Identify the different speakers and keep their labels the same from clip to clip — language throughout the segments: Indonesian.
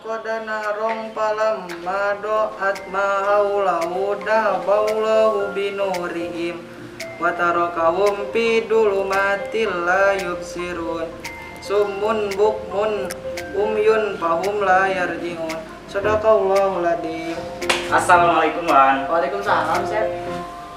Speaker 1: qadana rong palamma do'at ma haulahu dahbaulahu binurihim wa tarakahum fi dulumatil la yubsirun summun bukmun umyun fahum la yarji'un. Shadaqallahul adzim.
Speaker 2: Assalamualaikum Wan.
Speaker 1: Waalaikumsalam, Chef.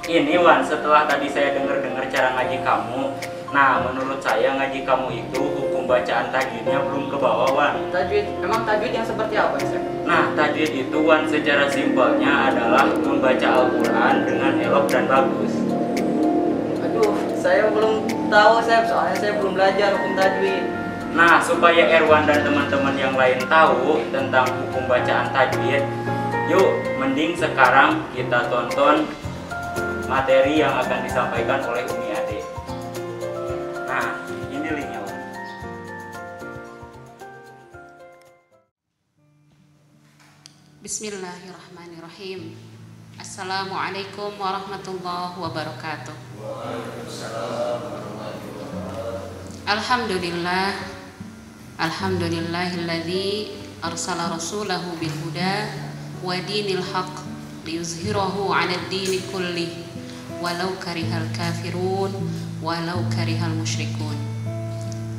Speaker 2: Ini Wan, setelah tadi saya dengar cara ngaji kamu, nah menurut saya ngaji kamu itu hukum bacaan tajwidnya belum ke bawah Wan.
Speaker 1: Tajwid, emang tajwid yang seperti apa, Chef?
Speaker 2: Nah tajwid itu Wan secara simpelnya adalah membaca Al-Quran dengan elok dan bagus.
Speaker 1: Aduh, saya belum tahu, Chef, soalnya saya belum belajar hukum tajwid.
Speaker 2: Nah supaya Erwan dan teman-teman yang lain tahu tentang hukum bacaan tajwid, yuk mending sekarang kita tonton materi yang akan disampaikan oleh Umi Ade. Nah, ini linknya.
Speaker 3: Bismillahirrahmanirrahim. Assalamualaikum warahmatullahi wabarakatuh. Alhamdulillah, alhamdulillahilladzi arsala rasulahu bil huda wa dinil haqq liyuzhirahu 'alad dini kullih walau karihal kafirun walau karihal musyrikun.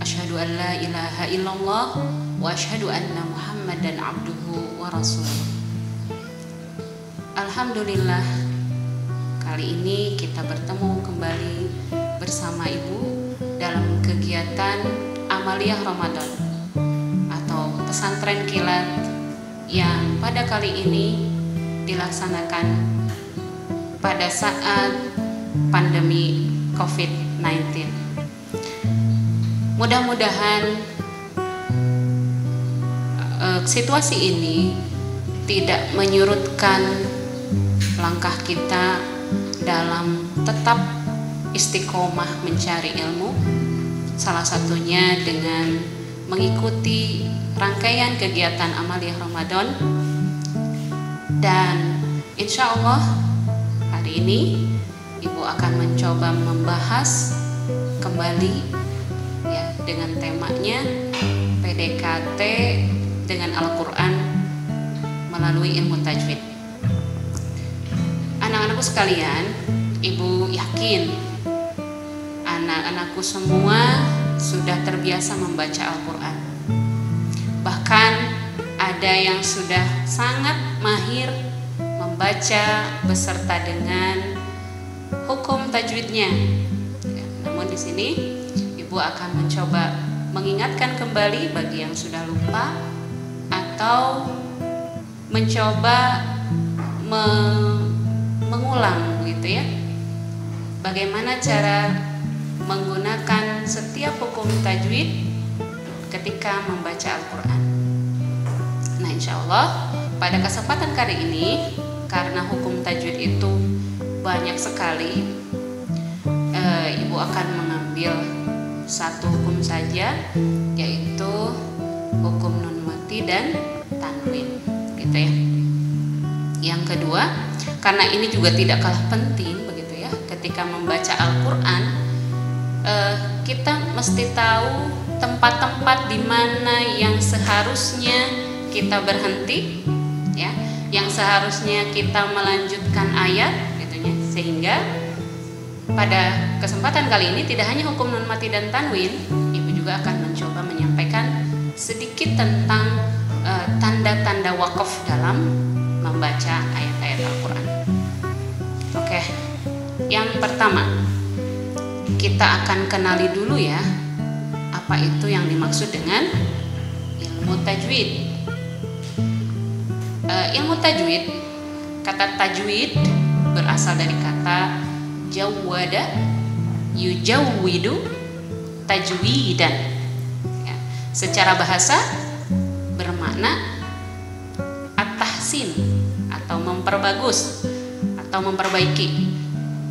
Speaker 3: Asyhadu an la ilaha illallah wa asyhadu anna muhammadan abduhu wa rasuluh. Alhamdulillah, kali ini kita bertemu kembali bersama Ibu dalam kegiatan Amaliyah Ramadan atau pesantren kilat yang pada kali ini dilaksanakan pada saat pandemi COVID-19. Mudah-mudahan situasi ini tidak menyurutkan langkah kita dalam tetap istiqomah mencari ilmu, salah satunya dengan mengikuti rangkaian kegiatan Amaliyah Ramadan. Dan insya Allah hari ini Ibu akan mencoba membahas kembali ya dengan temanya PDKT dengan Al-Quran melalui ilmu tajwid. Anak-anakku sekalian, Ibu yakin anak-anakku semua sudah terbiasa membaca Al-Quran. Bahkan ada yang sudah sangat mahir membaca beserta dengan hukum tajwidnya. Ya, namun di sini Ibu akan mencoba mengingatkan kembali bagi yang sudah lupa atau mencoba mengulang gitu ya. Bagaimana cara menggunakan setiap hukum tajwid ketika membaca Al-Quran. Nah insya Allah pada kesempatan kali ini, karena hukum tajwid itu banyak sekali, Ibu akan mengambil satu hukum saja, yaitu hukum nun mati dan tanwin gitu ya. Yang kedua, karena ini juga tidak kalah penting begitu ya, ketika membaca Al-Quran kita mesti tahu tempat-tempat di mana yang seharusnya kita berhenti ya, yang seharusnya kita melanjutkan ayat gitu ya. Sehingga pada kesempatan kali ini tidak hanya hukum nun mati dan tanwin, Ibu juga akan mencoba menyampaikan sedikit tentang tanda-tanda wakaf dalam membaca ayat-ayat Al-Quran. Oke, yang pertama kita akan kenali dulu ya apa itu yang dimaksud dengan ilmu tajwid. Ilmu tajwid, kata tajwid berasal dari kata jawwada yujawwidu tajwidan ya. Secara bahasa bermakna at-tahsin atau memperbagus atau memperbaiki.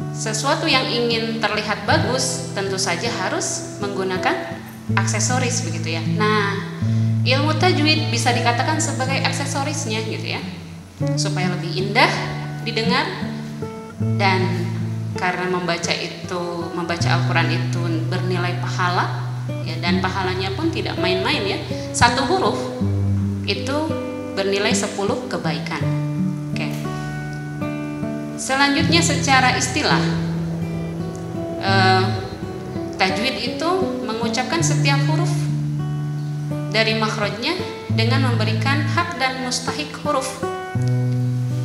Speaker 3: Sesuatu yang ingin terlihat bagus tentu saja harus menggunakan aksesoris begitu ya. Nah, ilmu tajwid bisa dikatakan sebagai aksesorisnya gitu ya, supaya lebih indah didengar. Dan karena membaca Al-Quran itu bernilai pahala ya, dan pahalanya pun tidak main-main ya. Satu huruf itu bernilai 10 kebaikan. Oke. Selanjutnya secara istilah, tajwid itu mengucapkan setiap huruf dari makhrajnya dengan memberikan hak dan mustahik huruf.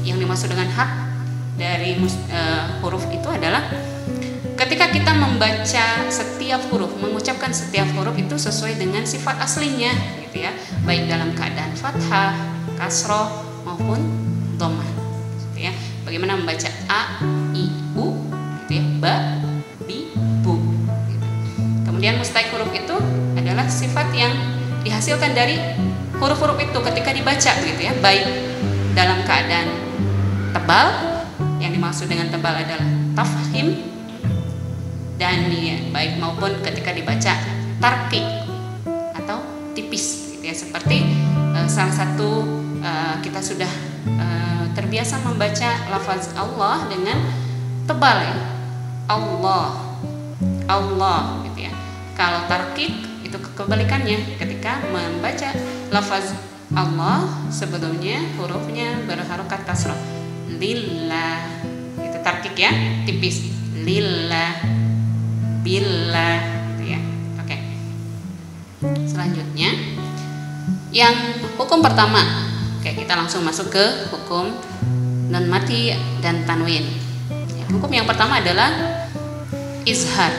Speaker 3: Yang dimaksud dengan hak dari huruf itu adalah ketika kita membaca setiap huruf, mengucapkan setiap huruf itu sesuai dengan sifat aslinya, gitu ya, baik dalam keadaan fathah, kasroh maupun dhammah, gitu ya. Bagaimana membaca a, i, u, gitu ya, ba, bi, bu. Gitu. Kemudian mustahik huruf itu adalah sifat yang dihasilkan dari huruf-huruf itu ketika dibaca, gitu ya, baik dalam keadaan tebal, yang dimaksud dengan tebal adalah tafhim, dan ya, baik maupun ketika dibaca tarqiq atau tipis, gitu ya, seperti salah satu kita sudah terbiasa membaca lafaz Allah dengan tebal, ya, Allah, Allah, gitu ya. Kalau tarqiq itu kebalikannya, ketika membaca lafaz Allah sebelumnya hurufnya berharokat kasrah, lillah, itu tarqiq ya, tipis, lillah, billah, gitu ya. Oke. Selanjutnya yang hukum pertama, oke, kita langsung masuk ke hukum nun mati dan tanwin. Hukum yang pertama adalah izhar.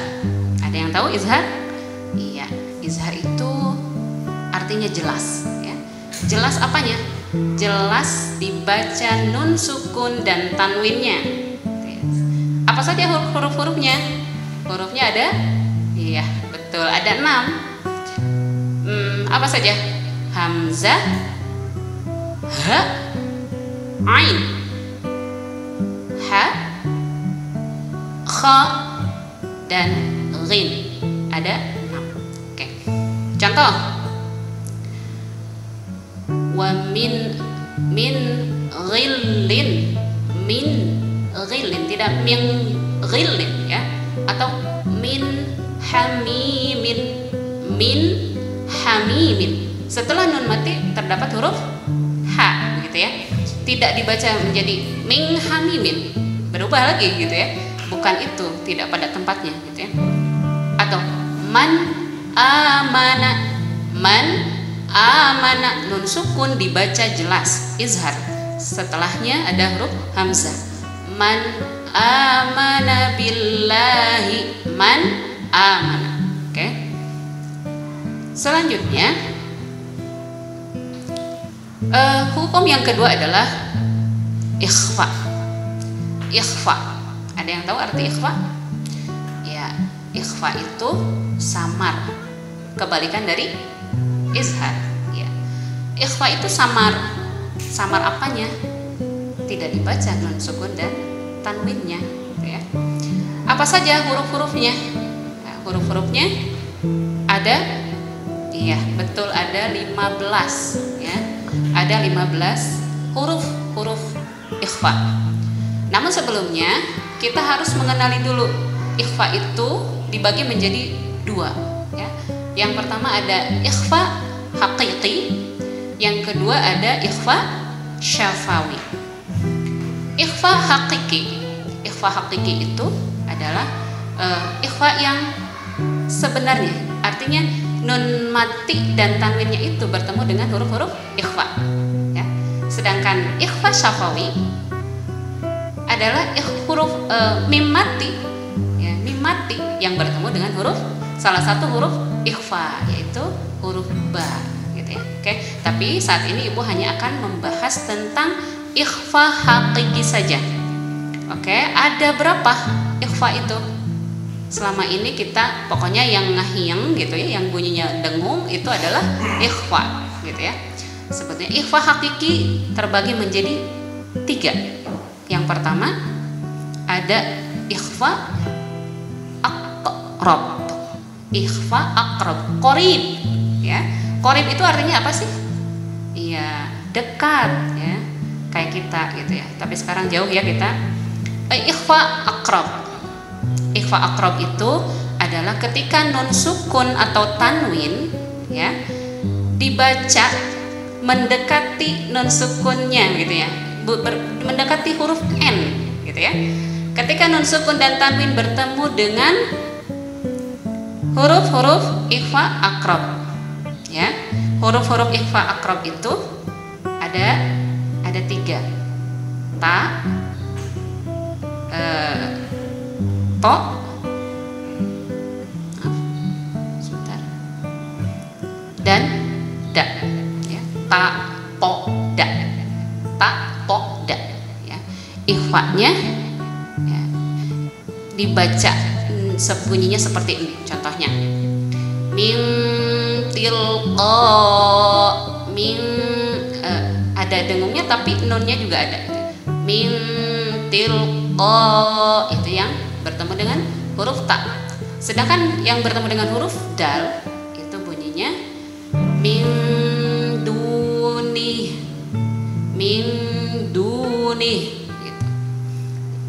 Speaker 3: Ada yang tahu izhar? Iya, izhar itu artinya jelas, ya. Jelas apanya? Jelas dibaca nun sukun dan tanwinnya. Apa saja huruf-hurufnya? Hurufnya ada? Iya, betul, ada 6. Apa saja? Hamzah, ha, ain, ha, kha, dan ghin. Ada 6. Oke. Contoh. Wa min ghillin, min ghillin, tidak min ghillin, ya, atau min hamimin, min hamimin. Setelah nun mati terdapat huruf ha, gitu ya, tidak dibaca menjadi min hamimin, berubah lagi, gitu ya, bukan itu, tidak pada tempatnya, gitu ya. Atau man amana, man amana, nun sukun dibaca jelas, izhar, setelahnya ada huruf hamzah. Man amana billahi, man amana. Oke. Selanjutnya hukum yang kedua adalah ikhfa. Ikhfa, ada yang tahu arti ikhfa? Ya, ikhfa itu samar, kebalikan dari izhar, ya. Ikhfa itu samar. Samar apanya? Tidak dibaca nun sukun dan tanwinnya, gitu ya. Apa saja huruf-hurufnya? Nah, huruf-hurufnya ada, iya betul, ada 15, ya. Ada 15 huruf ikhfa. Namun sebelumnya kita harus mengenali dulu ikhfa itu dibagi menjadi 2, ya. Yang pertama ada ikhfa haqiqi, yang kedua ada ikhfa syafawi. Ikhfa hakiki, ikhfa hakiki itu adalah ikhfa yang sebenarnya, artinya nun mati dan tanwinnya itu bertemu dengan huruf-huruf ikhfa, ya. Sedangkan ikhfa syafawi adalah huruf mim mati, ya, mim mati yang bertemu dengan huruf salah satu huruf ikhfa, yaitu huruf ba, gitu ya. Oke, tapi saat ini Ibu hanya akan membahas tentang ikhfa hakiki saja. Oke, ada berapa ikhfa itu? Selama ini kita pokoknya yang ngahiyeng, gitu ya, yang bunyinya dengung itu adalah ikhfa, gitu ya. Sebetulnya ikhfa hakiki terbagi menjadi 3. Yang pertama ada ikhfa aqrab. Ikhfa aqrab, qarib, ya. Qarib itu artinya apa sih? Iya, dekat, ya. Kayak kita, gitu ya. Tapi sekarang jauh ya kita. Ikhfa aqrab. Ikhfa aqrab itu adalah ketika nun sukun atau tanwin, ya, dibaca mendekati nun sukunnya gitu ya, mendekati huruf N gitu ya. Ketika nun sukun dan tanwin bertemu dengan huruf-huruf ikhfa akrab ya. Huruf-huruf ikhfa akrab itu ada 3. Ta, to, sebentar, dan da ya. Ta, to, da. Ta, to, da ya. Ikhfanya ya, dibaca bunyinya seperti ini. Contohnya min tilqa, min ada dengungnya tapi nunnya juga ada. Min tilqa itu yang bertemu dengan huruf ta. Sedangkan yang bertemu dengan huruf dal itu bunyinya min duni, min duni gitu.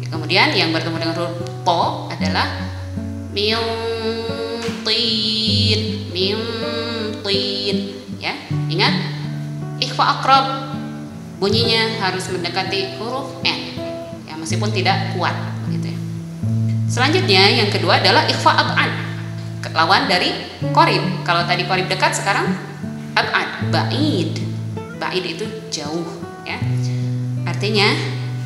Speaker 3: Kemudian yang bertemu dengan huruf to adalah min tin ya. Ingat, ikhfa akrab bunyinya harus mendekati huruf N ya, meskipun tidak kuat gitu ya. Selanjutnya yang kedua adalah ikhfa ab'ad, lawan dari qorib. Kalau tadi qorib dekat, sekarang ab'ad, ba'id. Ba'id itu jauh ya. Artinya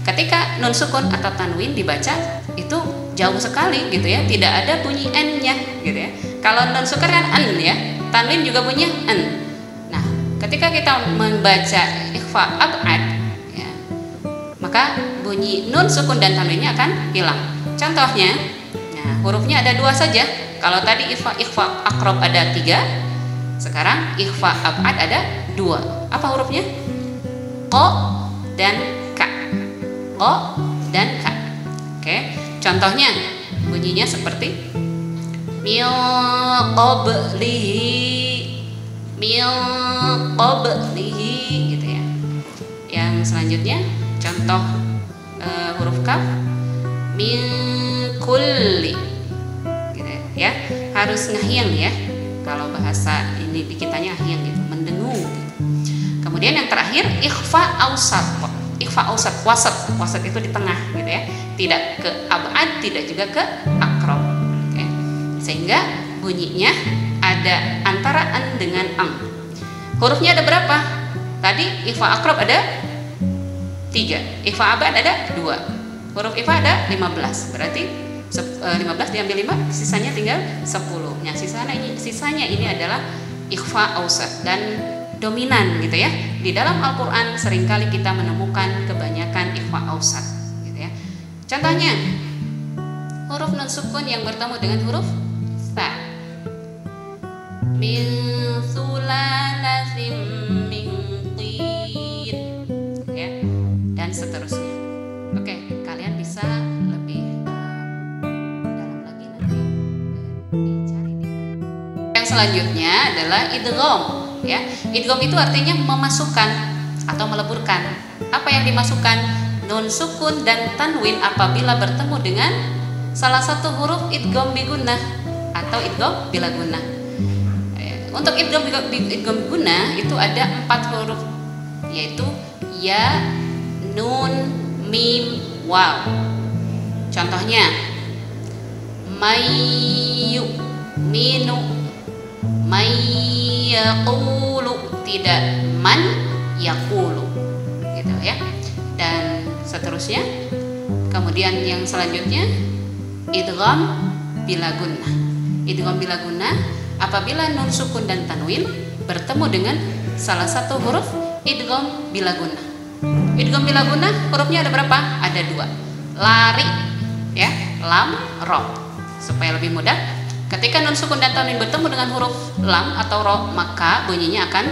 Speaker 3: ketika nun sukun atau tanwin dibaca itu jauh sekali gitu ya, tidak ada bunyi N-nya gitu ya. Kalau nun sukun kan N ya, tanwin juga bunyinya N. Nah, ketika kita membaca ikhfa ab'ad ya, maka bunyi nun sukun dan tanwinnya akan hilang. Contohnya, nah, hurufnya ada 2 saja. Kalau tadi ikhfa akrab ada 3, sekarang ikhfa ab'ad ada 2. Apa hurufnya? Ko dan ka. Ko dan ka. Oke, contohnya bunyinya seperti min qablihi gitu ya. Yang selanjutnya contoh huruf kaf, min kulli gitu ya. Harus ngahyang ya. Kalau bahasa ini di kitanya ngahyang gitu, mendengung gitu. Kemudian yang terakhir ikhfa ausat. Ikhfa ausat, wasat itu di tengah gitu ya. Tidak ke ab'ad, tidak juga ke akrab. Okay. Sehingga bunyinya ada antara an dengan ang. Hurufnya ada berapa? Tadi ikhfa akrab ada 3, ikhfa ab'ad ada 2. Huruf ikhfa ada 15. Berarti 15 diambil 5, sisanya tinggal 10. Nah, sisanya ini adalah ikhfa ausat dan dominan gitu ya. Di dalam Al-Qur'an seringkali kita menemukan kebanyakan ikhfa ausat gitu ya. Contohnya huruf nun sukun yang bertemu dengan huruf ta. Min sulalatin min tin ya, dan seterusnya. Oke, kalian bisa lebih dalam lagi nanti dicari di. Yang selanjutnya adalah idgham ya. Idgham itu artinya memasukkan atau meleburkan. Apa yang dimasukkan? Nun sukun dan tanwin apabila bertemu dengan salah satu huruf idgham bi gunnah atau idgham bila gunnah. Untuk idgham bi gunnah itu ada 4 huruf, yaitu ya, nun, mim, waw. Contohnya mayu, minu, mayaqulu, tidak man yaqulu gitu ya. Dan seterusnya. Kemudian yang selanjutnya idgham bila gunnah. Idgham bila gunnah apabila nun sukun dan tanwin bertemu dengan salah satu huruf idgham bila gunnah. Idgham bila gunnah hurufnya ada berapa? Ada 2. Lari ya, lam, ro. Supaya lebih mudah, ketika nun sukun dan tanwin bertemu dengan huruf lam atau ro, maka bunyinya akan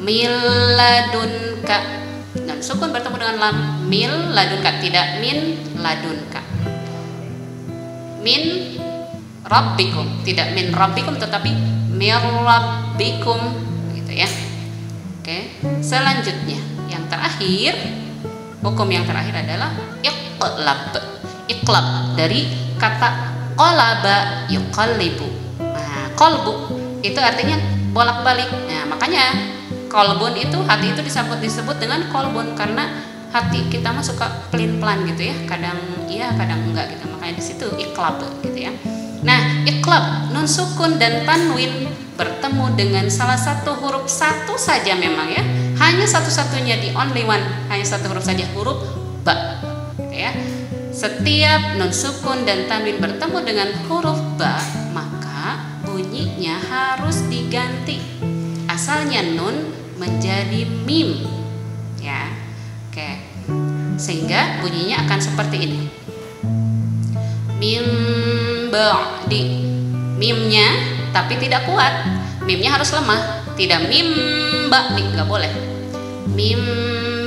Speaker 3: miladunka. Nun sukun bertemu dengan lam, mil ladunka, tidak min ladunka. Min rabbikum, tidak min rabbikum tetapi mir rabbikum gitu ya. Oke, selanjutnya yang terakhir, hukum yang terakhir adalah iqlab. Iqlab dari kata qalaba yuqallibu. Nah, qalbu itu artinya bolak-balik. Nah, makanya Kolbun itu hati itu disebut dengan kolbun karena hati kita mah suka pelin-pelan gitu ya, kadang iya kadang enggak gitu, makanya di situ iklab gitu ya. Nah, iklab nun sukun dan tanwin bertemu dengan salah satu huruf satu saja memang ya, hanya satu-satunya, di only one, hanya satu huruf saja, huruf ba gitu ya. Setiap nun sukun dan tanwin bertemu dengan huruf ba, maka bunyinya harus diganti. Asalnya nun menjadi mim ya. Oke. Sehingga bunyinya akan seperti ini. Mim ba'di. Mimnya tapi tidak kuat. Mimnya harus lemah. Tidak mim ba'di, enggak boleh. Mim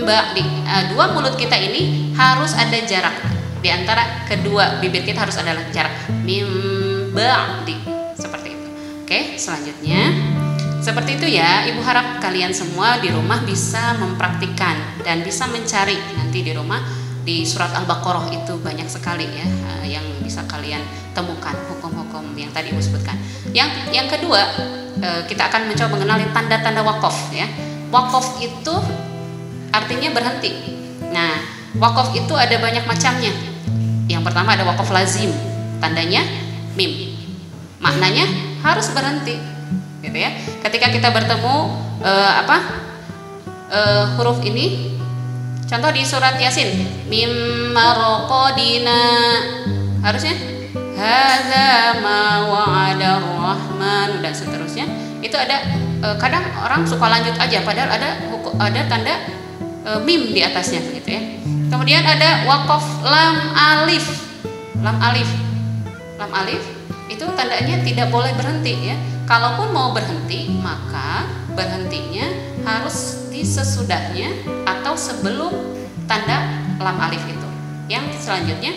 Speaker 3: ba'di. Dua mulut kita ini harus ada jarak. Di antara kedua bibir kita harus ada jarak. Mim ba'di. Seperti itu. Oke, selanjutnya seperti itu ya. Ibu harap kalian semua di rumah bisa mempraktikkan dan bisa mencari nanti di rumah. Di surat Al-Baqarah itu banyak sekali ya yang bisa kalian temukan hukum-hukum yang tadi ibu sebutkan. Yang kedua, kita akan mencoba mengenali tanda-tanda wakaf ya. Wakaf itu artinya berhenti. Nah, wakaf itu ada banyak macamnya. Yang pertama ada wakaf lazim, tandanya mim. Maknanya harus berhenti. Gitu ya. Ketika kita bertemu huruf ini, contoh di surat Yasin, mim marqadina, harusnya hadza ma wa'ada rahman dan seterusnya. Itu ada kadang orang suka lanjut aja padahal ada tanda mim di atasnya gitu ya. Kemudian ada waqaf lam alif. Lam alif itu tandanya tidak boleh berhenti ya. Kalaupun mau berhenti, maka berhentinya harus di sesudahnya atau sebelum tanda lam alif itu. Yang selanjutnya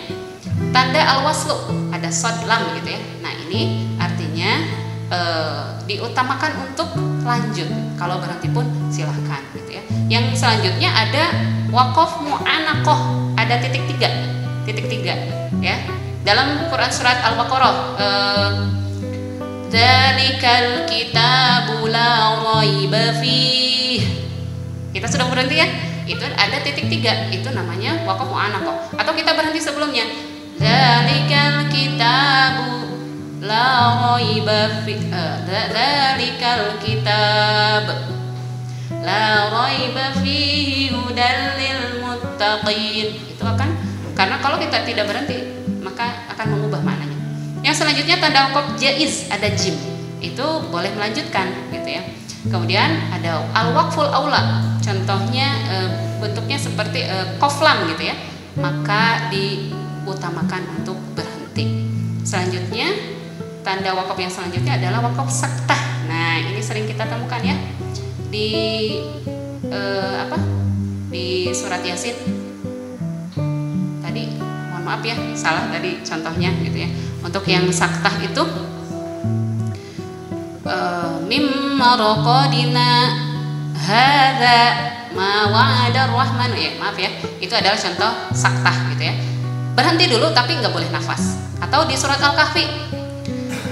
Speaker 3: tanda al-waslu, ada shad lam gitu ya. Nah, ini artinya diutamakan untuk lanjut. Kalau berhenti pun silahkan gitu ya. Yang selanjutnya ada waqaf mu'anaqah, ada titik tiga ya. Dalam Quran surat Al-Baqarah, dzalikal kitabu la raiba fih. Kita sudah berhenti ya. Itu ada titik 3, itu namanya waqaf mu'anaqah. Atau kita berhenti sebelumnya. Dzalikal kitabu la raiba fih. Dzalikal kitab la raiba fihi hudal lil muttaqin. Itu akan, karena kalau kita tidak berhenti maka akan mengubah maknanya. Yang selanjutnya tanda waqaf jaiz, ada jim. Itu boleh melanjutkan gitu ya. Kemudian ada al-waqful aula. Contohnya bentuknya seperti qaf lam gitu ya. Maka diutamakan untuk berhenti. Selanjutnya tanda waqaf yang selanjutnya adalah waqaf saktah. Nah, ini sering kita temukan ya di di surat Yasin. Tadi mohon maaf ya, salah tadi contohnya gitu ya. Untuk yang saktah itu mim marqadina hadza ma wa'ada rahman ya, maaf ya. Itu adalah contoh saktah gitu ya. Berhenti dulu tapi nggak boleh nafas. Atau di surat Al-Kahfi,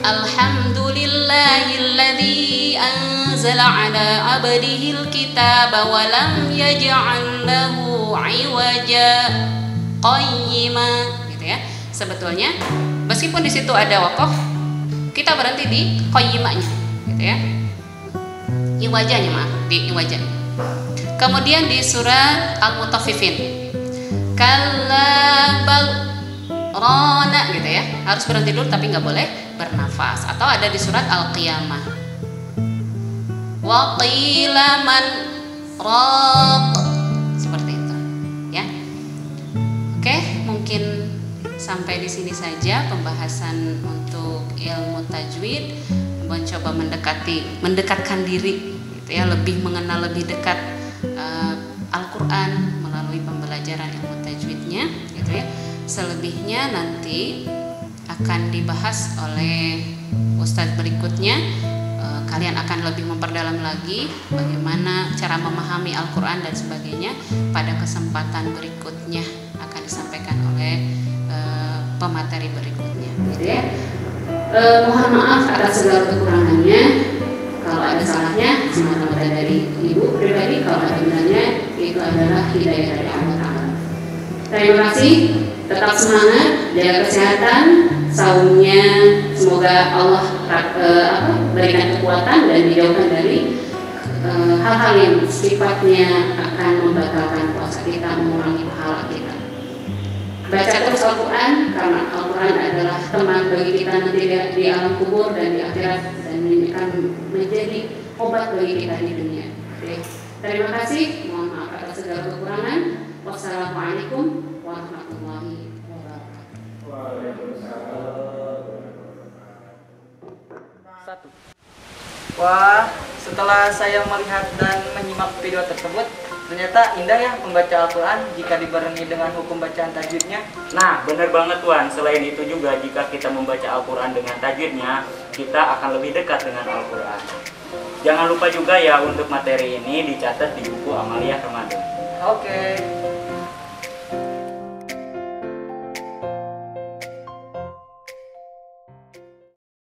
Speaker 3: alhamdulillahilladzi anzala ala abdihil kitaba wa lam yaj'al lahu 'iwaja qayyima gitu ya. Sebetulnya meskipun di situ ada waqaf, kita berhenti di qayyimanya gitu ya. Iwajanya, maaf, di iwajah. Kemudian di surat Al-Mutaffifin, kalla bal rana gitu ya. Harus berhenti dulu tapi nggak boleh bernafas. Atau ada di surat Al-Qiyamah, wa qila man raq, seperti itu ya. Oke, mungkin sampai di sini saja pembahasan untuk ilmu tajwid. Mencoba mendekatkan diri gitu ya, lebih mengenal lebih dekat Al-Quran melalui pembelajaran ilmu tajwidnya gitu ya. Selebihnya nanti akan dibahas oleh Ustadz berikutnya. Kalian akan lebih memperdalam lagi bagaimana cara memahami Al-Quran dan sebagainya. Pada kesempatan berikutnya akan disampaikan oleh pemateri berikutnya gitu ya. Mohon maaf atas segala kekurangannya. Kalau ada salahnya semata-mata dari ibu pribadi, kalau ada benarnya itu adalah hidayah dari Allah Ta'ala. Terima kasih, tetap semangat, jaga kesehatan, saumnya semoga Allah berikan kekuatan dan dijauhkan dari hal-hal yang sifatnya akan membatalkan puasa kita, mengurangi pahala kita. Baca terus Al-Quran, karena Al-Quran adalah teman bagi kita nanti di alam kubur dan di akhirat, dan ini akan menjadi obat bagi kita di dunia. Oke. Terima kasih, mohon maaf atas segala kekurangan. Wassalamualaikum warahmatullahi wabarakatuh.
Speaker 1: Satu. Wah, setelah saya melihat dan menyimak video tersebut, ternyata indah ya membaca Al-Quran jika dibarengi dengan hukum bacaan tajwidnya.
Speaker 2: Nah, benar banget Wan. Selain itu juga jika kita membaca Al-Quran dengan tajwidnya, kita akan lebih dekat dengan Al-Quran. Jangan lupa juga ya untuk materi ini dicatat di buku Amaliyah Ramadan.
Speaker 1: Oke.